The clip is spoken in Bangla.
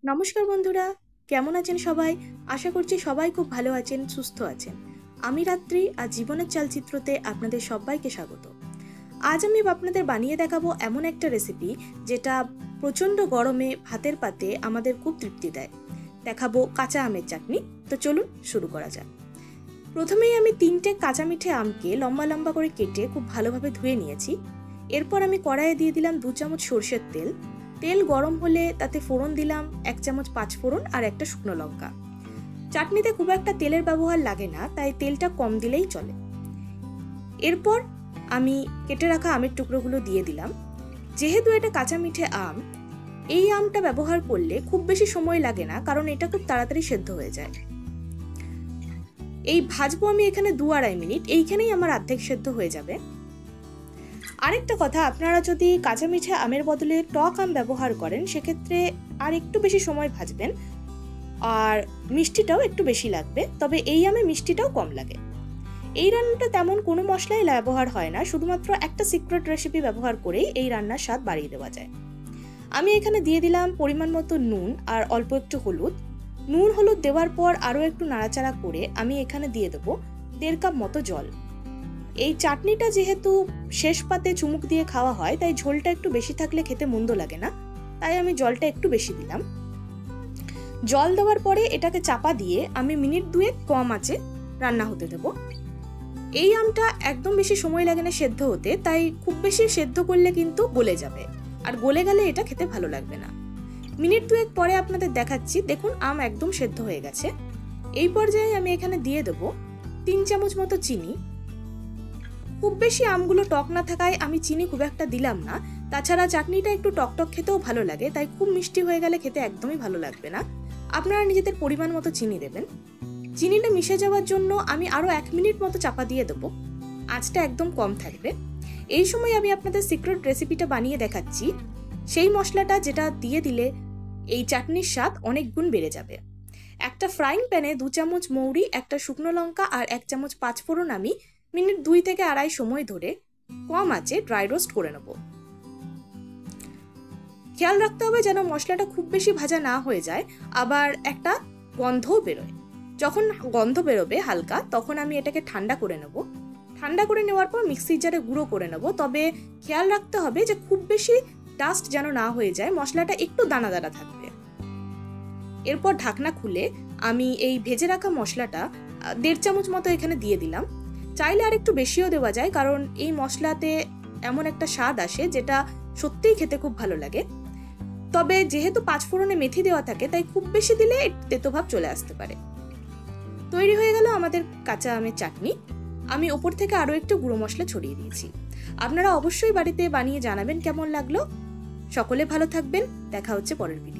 নমস্কার বন্ধুরা, কেমন আছেন সবাই? আশা করছি সবাই খুব ভালো আছেন, সুস্থ আছেন। আমি রাত্রি আর জীবনের চালচিত্রতে আপনাদের সবাইকে স্বাগত। আজ আমি আপনাদের বানিয়ে দেখাবো এমন একটা রেসিপি যেটা প্রচণ্ড গরমে ভাতের পাতে আমাদের খুব তৃপ্তি দেয়। দেখাবো কাঁচা আমের চাটনি। তো চলুন শুরু করা যাক। প্রথমেই আমি 3টে কাঁচা মিঠে আমকে লম্বা লম্বা করে কেটে খুব ভালোভাবে ধুয়ে নিয়েছি। এরপর আমি কড়াইয়ে দিয়ে দিলাম 2 চামচ সরষের তেল। তেল গরম হলে তাতে ফোড়ন দিলাম 1 চামচ 5 ফোড়ন আর একটা শুকনো লঙ্কা। চাটনিতে খুব একটা তেলের ব্যবহার লাগে না, তাই তেলটা কম দিলেই চলে। এরপর আমি কেটে রাখা আমের টুকরোগুলো দিয়ে দিলাম। যেহেতু এটা কাঁচা মিঠে আম, এই আমটা ব্যবহার করলে খুব বেশি সময় লাগে না, কারণ এটা খুব তাড়াতাড়ি সেদ্ধ হয়ে যায়। এই ভাজবো আমি এখানে 2-2.5 মিনিট, এইখানেই আমার অর্ধেক সেদ্ধ হয়ে যাবে। আরেকটা কথা, আপনারা যদি কাঁচা মিঠে আমের বদলে টক আম ব্যবহার করেন সেক্ষেত্রে আর একটু বেশি সময় ভাজবেন, আর মিষ্টিটাও একটু বেশি লাগবে। তবে এই আমে মিষ্টিটাও কম লাগে। এই রান্নাটা তেমন কোনো মশলাই ব্যবহার হয় না, শুধুমাত্র একটা সিক্রেট রেসিপি ব্যবহার করেই এই রান্নার স্বাদ বাড়িয়ে দেওয়া যায়। আমি এখানে দিয়ে দিলাম পরিমাণ মতো নুন আর অল্প একটু হলুদ। নুন হলুদ দেওয়ার পর আরও একটু নাড়াচাড়া করে আমি এখানে দিয়ে দেবো 1.5 কাপ মতো জল। এই চাটনিটা যেহেতু শেষ পাতে চুমুক দিয়ে খাওয়া হয়, তাই ঝোলটা একটু বেশি থাকলে খেতে মন্দ লাগে না, তাই আমি জলটা একটু বেশি দিলাম। জল দেওয়ার পরে এটাকে চাপা দিয়ে আমি মিনিট 2 কম আঁচে রান্না হতে দেব। এই আমটা একদম বেশি সময় লাগে না সেদ্ধ হতে, তাই খুব বেশি সেদ্ধ করলে কিন্তু গলে যাবে, আর গলে গেলে এটা খেতে ভালো লাগবে না। মিনিট 2 পরে আপনাদের দেখাচ্ছি। দেখুন, আম একদম সেদ্ধ হয়ে গেছে। এই পর্যায়ে আমি এখানে দিয়ে দেব 3 চামচ মতো চিনি। খুব বেশি আমগুলো টক না থাকায় আমি চিনি খুব একটা দিলাম না। তাছাড়া চাটনিটা একটু টকটক খেতেও ভালো লাগে, তাই খুব মিষ্টি হয়ে গেলে খেতে একদমই ভালো লাগবে না। আপনারা নিজেদের পরিমাণ মতো চিনি দেবেন। চিনিটা মিশে যাওয়ার জন্য আমি আরও 1 মিনিট মতো চাপা দিয়ে দেবো। আঁচটা একদম কম থাকবে। এই সময় আমি আপনাদের সিক্রেট রেসিপিটা বানিয়ে দেখাচ্ছি, সেই মশলাটা যেটা দিয়ে দিলে এই চাটনির স্বাদ অনেক গুণ বেড়ে যাবে। একটা ফ্রাইং প্যানে 2 চামচ মৌরি, একটা শুকনো লঙ্কা আর 1 চামচ 5 ফোড়ন আমি মিনিট 2 থেকে 2.5 সময় ধরে কম আঁচে ড্রাই রোস্ট করে নেব। খেয়াল রাখতে হবে যেন মশলাটা খুব বেশি ভাজা না হয়ে যায়, আবার একটা গন্ধও বেরোয়। যখন গন্ধ বেরোবে হালকা, তখন আমি এটাকে ঠান্ডা করে নেব। ঠান্ডা করে নেওয়ার পর মিক্সির জারে গুঁড়ো করে নেব। তবে খেয়াল রাখতে হবে যে খুব বেশি ডাস্ট যেন না হয়ে যায়, মশলাটা একটু দানা দানা থাকবে। এরপর ঢাকনা খুলে আমি এই ভেজে রাখা মশলাটা 1.5 চামচ মতো এখানে দিয়ে দিলাম। চাইলে আর একটু বেশিও দেওয়া যায়, কারণ এই মশলাতে এমন একটা স্বাদ আসে যেটা সত্যিই খেতে খুব ভালো লাগে। তবে যেহেতু 5 ফোড়নে মেথি দেওয়া থাকে, তাই খুব বেশি দিলে তেতো ভাব চলে আসতে পারে। তৈরি হয়ে গেল আমাদের কাঁচা আমের চাটনি। আমি ওপর থেকে আরও একটু গুঁড়ো মশলা ছড়িয়ে দিয়েছি। আপনারা অবশ্যই বাড়িতে বানিয়ে জানাবেন কেমন লাগলো। সকলে ভালো থাকবেন। দেখা হচ্ছে পরের ভিডিও।